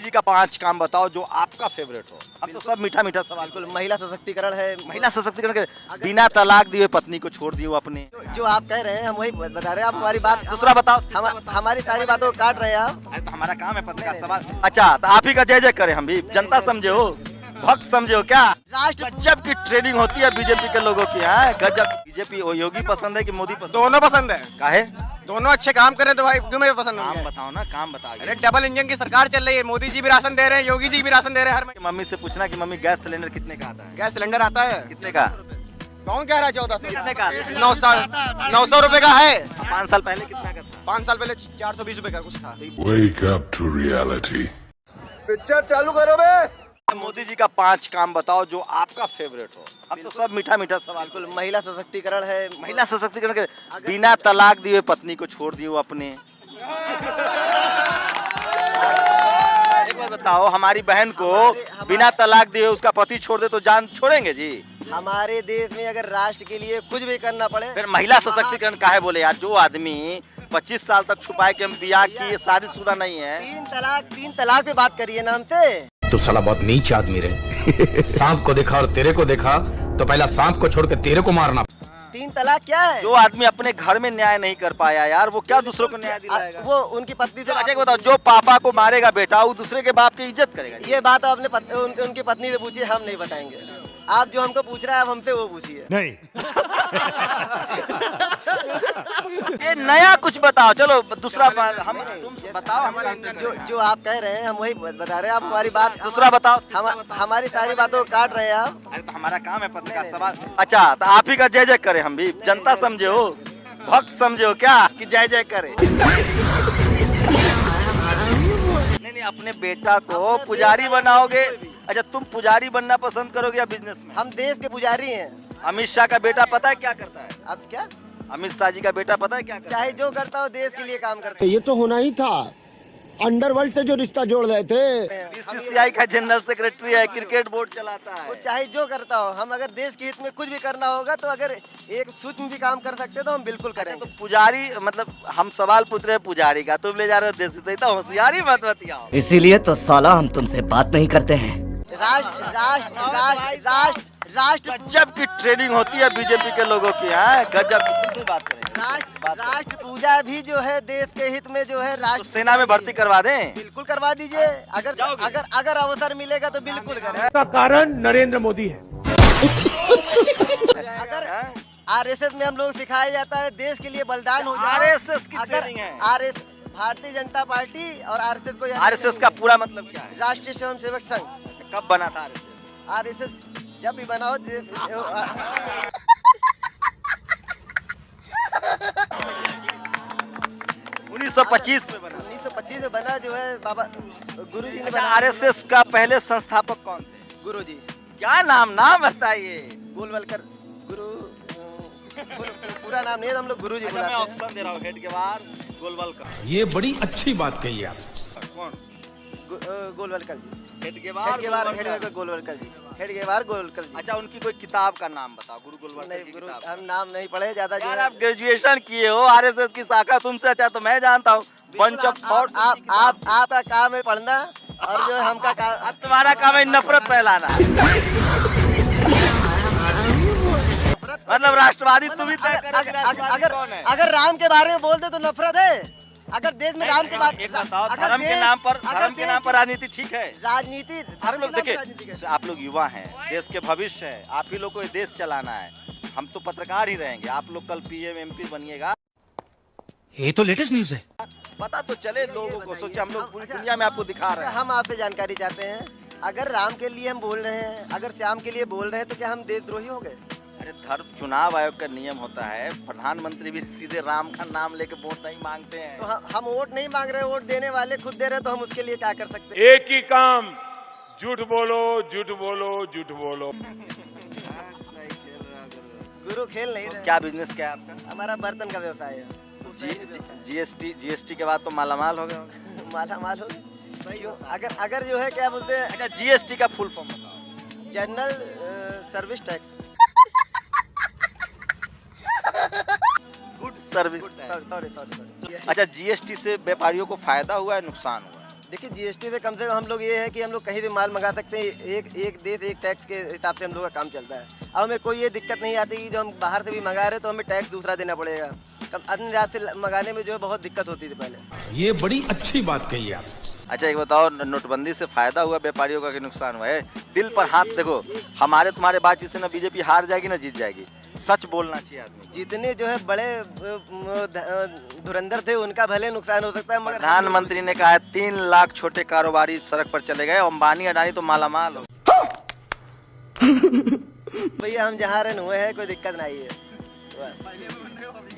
जी का 5 काम बताओ जो आपका फेवरेट हो। अब तो सब मीठा मीठा सवाल। बिल्कुल महिला सशक्तिकरण है। महिला सशक्तिकरण के बिना तलाक दिए पत्नी को छोड़ दिए अपने। जो आप कह रहे हैं हम वही बता रहे हैं, आप हमारी बात दूसरा बताओ। हमारी सारी बातों को काट रहे हैं आप। अरे तो हमारा काम है पत्रकार सवाल। अच्छा तो आप ही का जय जय करें हम भी। जनता समझे हो, भक्त समझे हो क्या? राष्ट्र गजब की ट्रेनिंग होती है बीजेपी के लोगों की। है गजब। बीजेपी योगी पसंद है कि मोदी पसंद? दोनों पसंद है। काहे? दोनों अच्छे काम कर रहे हैं तो भाई तुम्हें पसंद काम है। बताओ ना, काम बता। अरे डबल इंजन की सरकार चल रही है, मोदी जी भी राशन दे रहे हैं, योगी जी भी राशन दे रहे हैं हर महीने। मम्मी से पूछना कि मम्मी गैस सिलेंडर कितने का आता है? गैस सिलेंडर आता है कितने का? कौन कह रहा है 1400? कितने का? 900 रुपए का है। 5 साल पहले कितना का था? 5 साल पहले 420 रुपए का कुछ था। Wake up to reality. Picture चालू करो बे। मोदी जी का 5 काम बताओ जो आपका फेवरेट हो। अब तो सब मीठा मीठा सवाल। बिल्कुल महिला सशक्तिकरण है। महिला सशक्तिकरण के बिना तलाक दिए पत्नी को छोड़ दिए अपने। एक बार बताओ, हमारी बहन को बिना तलाक दिए उसका पति छोड़ दे तो जान छोड़ेंगे जी? हमारे देश में अगर राष्ट्र के लिए कुछ भी करना पड़े। फिर महिला सशक्तिकरण काहे बोले यार? जो आदमी 25 साल तक छुपाए कि हम बियाह किए, शादीशुदा नहीं है। 3 तलाक पे बात करिए ना हमसे। तू साला बहुत नीच आदमी रे। सांप को देखा और तेरे को देखा तो पहला सांप को छोड़ के तेरे को मारना। 3 तलाक क्या है? जो आदमी अपने घर में न्याय नहीं कर पाया यार, वो क्या दूसरों को न्याय दिलाएगा? वो उनकी पत्नी से। अच्छा बताओ, जो पापा को मारेगा बेटा वो दूसरे के बाप की इज्जत करेगा? ये बात आप अपने उनकी पत्नी से पूछिए, हम नहीं बताएंगे। आप जो हमको पूछ रहे हैं आप हमसे वो पूछिए। नहीं। ये नया कुछ बताओ। चलो दूसरा हम तुम बताओ। हम जो आप कह रहे हैं हम वही बता रहे हैं, आप हमारी बात। दूसरा बताओ। हमारी सारी बातों को काट रहे हैं आप। अरे तो हमारा काम है पत्रकार सवाल। अच्छा तो आप ही का जय जय करें हम भी। जनता समझे हो, भक्त समझे हो क्या कि जय जय करे? नहीं, अपने बेटा को पुजारी बनाओगे? अच्छा तुम पुजारी बनना पसंद करोगे या बिजनेसमैन? हम देश के पुजारी हैं। अमित शाह का बेटा पता है क्या करता है? अब क्या? अमित शाह जी का बेटा पता है क्या करता है? चाहे जो करता हो देश के लिए काम करता है। ये तो होना ही था। अंडरवर्ल्ड से जो रिश्ता जोड़ रहे थे। बीसीसीआई का जनरल सेक्रेटरी है, क्रिकेट बोर्ड चलाता वो है। चाहे जो करता हो, हम अगर देश के हित में कुछ भी करना होगा तो अगर एक सूक्ष्म भी काम कर सकते तो हम बिल्कुल तो करेंगे। पुजारी मतलब हम सवाल पूछ रहे हैं पुजारी का, तुम ले जा रहे हो देसी सही। तो होशियारी मत बतियाओ। इसीलिए तो साला हम तुमसे बात नहीं करते हैं। राष्ट्र राष्ट्र राष्ट्र राष्ट्र राष्ट्र गजब की ट्रेनिंग होती है बीजेपी के लोगों की। है गजब की बात करेंगे। राष्ट्र पूजा भी जो है देश के हित में जो है तो राष्ट्र सेना में भर्ती करवा दें? बिल्कुल करवा दीजिए। अगर जाओगे? अगर अवसर मिलेगा तो बिल्कुल करें। इसका कारण नरेंद्र मोदी है। अगर आरएसएस में हम लोग सिखाया जाता है देश के लिए बलिदान हो जाए। आरएसएस की अगर ट्रेनिंग है। आरएस भारतीय जनता पार्टी और आरएसएस को आरएसएस का पूरा मतलब क्या है? राष्ट्रीय स्वयंसेवक संघ। कब बना था आरएसएस? आरएसएस जब भी बना हो 1925 में बना। 1925 में बना जो है बाबा गुरुजी ने अच्छा, बनाया। आरएसएस का पहले संस्थापक कौन थे? गुरुजी क्या नाम बताइए। गोलवलकर गुरु पूरा नाम नहीं है, हम लोग गुरुजी अच्छा, मैं बुलाते हैं। ऑप्शन दे रहा हूँ। हेडगेवार, गोलवलकर। ये बड़ी अच्छी बात कही आप। कौन? गोलवलकर जी। हेडगेवार, हेडगेवार गोलवलकर जी। हेडगेवार गोलवलकर जी। अच्छा उनकी कोई किताब का नाम बताओ। गुरु गोलवलकर नहीं की गुरु किताब। हम नाम नहीं पढ़े ज्यादा जो यार है। आप ग्रेजुएशन किए हो, आरएसएस की शाखा तुमसे अच्छा तो मैं जानता हूँ। Bunch of thoughts. आपका काम है पढ़ना और जो है हमका काम। तुम्हारा काम है नफरत फैलाना। मतलब राष्ट्रवादी तुम ही तय करो कि राष्ट्रवादी कौन है। अगर राम के बारे में बोल दे तो नफरत है। अगर देश में राम के बारे एक बताओ, धर्म के नाम पर राजनीति ठीक है? राजनीति आप लोग देखिए, आप लोग युवा हैं, देश के भविष्य है, आप ही लोग को ये देश चलाना है। हम तो पत्रकार ही रहेंगे, आप लोग कल पीएम एमपी बनिएगा। ये तो लेटेस्ट न्यूज है। पता तो चले लोगों को। सोचे हम लोग पूरी दुनिया में आपको दिखा रहे हैं। हम आपसे जानकारी चाहते हैं। अगर राम के लिए हम बोल रहे हैं, अगर श्याम के लिए बोल रहे हैं तो क्या हम देशद्रोही हो गए? अरे धर्म चुनाव आयोग का नियम होता है, प्रधानमंत्री भी सीधे राम का नाम लेके वोट नहीं मांगते हैं। तो हम वोट नहीं मांग रहे, वोट देने वाले खुद दे रहे, तो हम उसके लिए क्या कर सकते हैं? एक ही काम, झूठ बोलो झूठ बोलो झूठ बोलो। गुरु खेल नहीं रहे। क्या बिजनेस क्या है आपका? हमारा बर्तन का व्यवसाय है। जीएसटी के बाद तो मालामाल हो गया। मालामाल हो क्यों? अगर जो है क्या बोलते हैं। अच्छा जीएसटी का फुल फॉर्म बताओ। General service tax. Good service. Sorry. अच्छा जीएसटी से व्यापारियों को फायदा हुआ है नुकसान हुआ है? देखिए जीएसटी से कम हम लोग ये है कि हम लोग कहीं भी माल मंगा सकते हैं। एक देश एक टैक्स के हिसाब से हम लोग का काम चलता है। अब हमें कोई ये दिक्कत नहीं आती कि जो हम बाहर से भी मंगा रहे तो हमें टैक्स दूसरा देना पड़ेगा। तब अन्य राज्य से मंगाने में जो है बहुत दिक्कत होती थी पहले। ये बड़ी अच्छी बात कही आप। अच्छा एक बताओ, नोटबंदी से फायदा हुआ व्यापारियों का कि नुकसान हुआ है? दिल पर हाथ देखो, हमारे तुम्हारे बातचीत से ना बीजेपी हार जाएगी ना जीत जाएगी। सच बोलना चाहिए आदमी। जितने जो है बड़े धुरंधर थे उनका भले नुकसान हो सकता है, मगर प्रधानमंत्री ने कहा है 3 लाख छोटे कारोबारी सड़क पर चले गए। अंबानी अडानी तो मालामाल हो। भैया हम जहाँ रहने हुए हैं कोई दिक्कत नहीं है।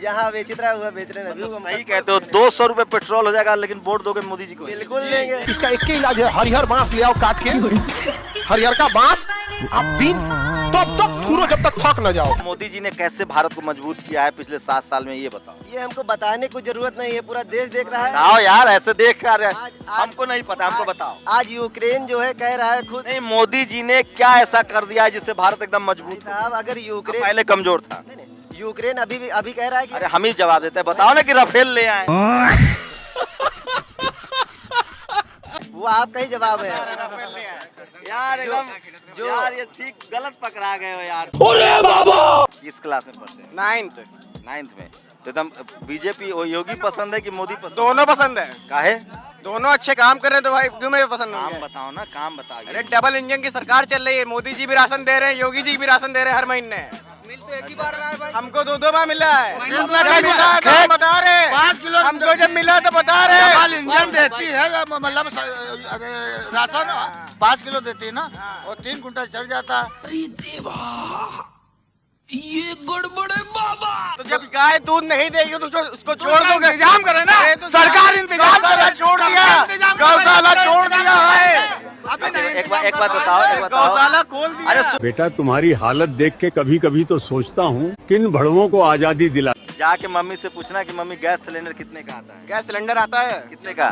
जहाँ बेच रहा हुआ बेच रहे हैं। सही कहते हो, 200 रुपए पेट्रोल हो जाएगा लेकिन वोट दोगे मोदी जी को? बिल्कुल लेंगे। इसका एक ही इलाज है, हरिहर बांस ले आओ काट के। हरिहर का बांस आप भी तब तक छूरो जब तक थक न जाओ। मोदी जी ने कैसे भारत को मजबूत किया है पिछले 7 साल में, ये बताओ। ये हमको बताने की जरूरत नहीं है, पूरा देश देख रहा है। बताओ यार, ऐसे देख रहे हैं। आज हमको नहीं पता, हमको बताओ। आज यूक्रेन जो है कह रहा है खुद। नहीं, मोदी जी ने क्या ऐसा कर दिया है जिससे भारत एकदम मजबूत हो? साहब अगर यूक्रेन पहले कमजोर था। यूक्रेन अभी कह रहा है कि अरे हम ही जवाब देते हैं, बताओ ना कि राफेल ले आए। वो आपका ही जवाब है यार एकदम जो यार ये ठीक गलत पकड़ा गए हो यार। किस क्लास में पढ़ते हैं? 9th में। तो एकदम बीजेपी योगी पसंद है कि मोदी पसंद? दोनों पसंद है। काहे? दोनों अच्छे काम कर रहे हैं तो भाई तुम्हें भी पसंद काम होंगे। बताओ ना, काम बताओ। अरे डबल इंजन की सरकार चल रही है, मोदी जी भी राशन दे रहे हैं, योगी जी भी राशन दे रहे हैं हर महीने। मिल तो एक ही बार रहा है भाई। हमको 2 बार मिला है। बता रहे 5 किलो हमको जब मिला तो बता रहे। डबल इंजन देती है, मतलब राशन 5 किलो देती है ना, और 3 कुंटल चढ़ जाता है। ये गड़बड़ है बाबा। तो जब गाय दूध नहीं देगी तो उसको छोड़ दोगे? इंतजाम करे ना, सरकार इंतजाम करे। छोड़ दिया, गौशाला छोड़ दिया है। एक बात बताओ, गौशाला खोल दिया। अरे बेटा तुम्हारी हालत देख के कभी कभी तो सोचता हूँ किन भड़वों को आजादी दिला। जाके मम्मी से पूछना कि मम्मी गैस सिलेंडर कितने का आता है? गैस सिलेंडर आता है कितने का?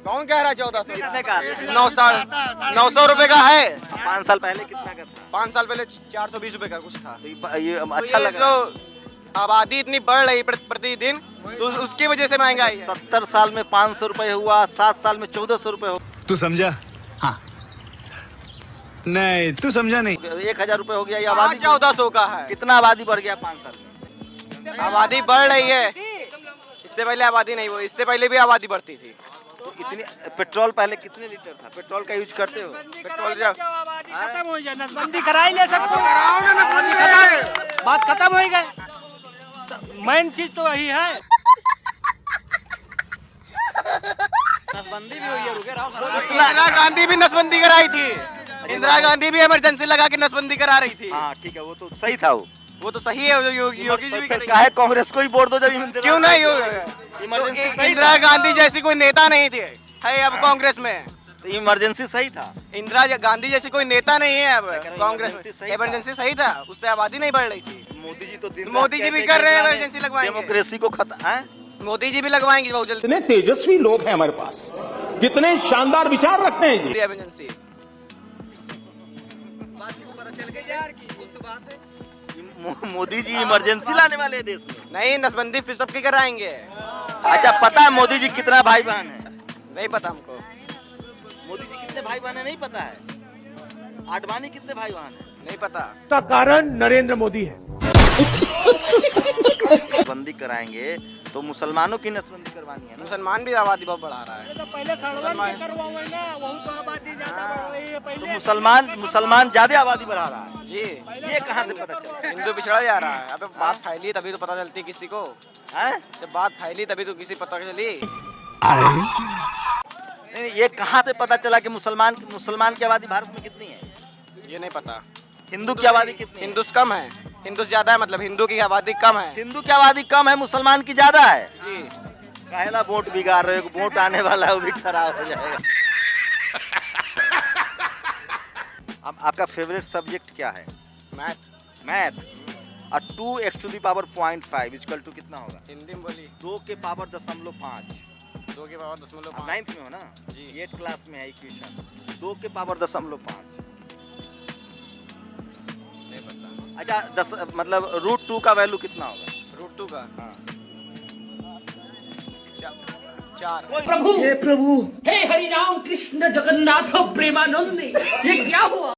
कौन कह रहा है 1400? कितने का? 900 रुपए का है। 5 साल पहले कितना का था? 5 साल पहले 420 रुपए का कुछ था। तो ये अच्छा लगा। जो आबादी इतनी बढ़ रही प्रतिदिन, तो उसकी वजह से महंगाई है। 70 साल में 500 रुपए हुआ, 7 साल में 1400 रुपए हो। तू समझा? हाँ नहीं तू समझा नहीं। 1000 रुपए हो गया। ये आबादी 1400 का है। कितना आबादी बढ़ गया 5 साल में? आबादी बढ़ रही है। इससे पहले आबादी नहीं हुई, इससे पहले भी आबादी बढ़ती थी। तो इतनी पेट्रोल पहले कितने लीटर था? पेट्रोल का यूज करते हो? पेट्रोल जब खत्म हो जाए, नसबंदी कराई ले सबको। बात खत्म हो गई। मेन चीज तो वही है। नसबंदी भी हुई है। इंदिरा गांधी भी नसबंदी कराई थी। इंदिरा गांधी भी इमरजेंसी लगा के नसबंदी करा रही थी। हाँ ठीक है, वो तो सही था। वो तो सही है, योगी जी भी काहे कांग्रेस को ही वोट दो जब क्यों नहीं? इंदिरा गांधी जैसी कोई नेता नहीं थी, है अब कांग्रेस में। तो इमरजेंसी सही था। इंदिरा गांधी जैसी कोई नेता नहीं है अब कांग्रेस इमरजेंसी में। सही था। इमरजेंसी सही था, उससे आबादी नहीं बढ़ रही थी। मोदी जी तो दिन मोदी जी भी कर रहे हैं, इमरजेंसी लगवाएंगे। डेमोक्रेसी को खत्म है। मोदी जी भी लगवाएंगे बहुत जल्दी। कितने तेजस्वी लोग हैं हमारे पास, कितने शानदार विचार रखते हैं जी। इमरजेंसी मोदी जी इमरजेंसी लाने वाले हैं देश में। नहीं, नसबंदी फिर सबकी कराएंगे। अच्छा पता है मोदी जी कितना भाई बहन है? नहीं पता हमको। मोदी जी कितने भाई बहन है नहीं पता है? आडवाणी कितने भाई बहन है? नहीं पता। का कारण नरेंद्र मोदी है। बंदी कराएंगे तो मुसलमानों की नसबंदी करवानी है ना? मुसलमान भी आबादी बहुत बढ़ा रहा है। तो पहले सड़वन के करवाओ ना, वहू तो आबादी ज्यादा बढ़ रही है। तो पहले मुसलमान ज्यादा आबादी बढ़ा रहा है जी। ये कहाँ से पता चला? हिंदू पिछड़ा जा रहा है। अबे बात फैली तभी तो पता चलती किसी को। हैं? जब बात फैली तभी तो किसी पता चली। नहीं, ये कहाँ से पता चला कि मुसलमान की आबादी भारत में कितनी है? ये नहीं पता। हिंदू की आबादी कितनी है? हिंदुस कम है, हिंदुस ज्यादा है, मतलब हिंदू की आबादी कम है। हिंदू की आबादी कम है, मुसलमान की ज्यादा है। जी। काहेला वोट बिगाड़ रहे हो? वोट आने वाला है वो भी खराब हो जाएगा। अब आपका फेवरेट सब्जेक्ट क्या है? मैथ। और 2x⁵ इक्वल टू कितना होगा? हिंदी में बोली। 2 के पावर 0.5। 2 के पावर 0.5। 9th में हो ना जी? 8th क्लास में है इक्वेशन। 2 के पावर 0.5। नहीं पता। अच्छा 10 मतलब √2 का वैल्यू कितना होगा? √2 का हाँ 4। प्रभु हे प्रभु हे हरि राम कृष्ण जगन्नाथ प्रेमानंद ये क्या हुआ?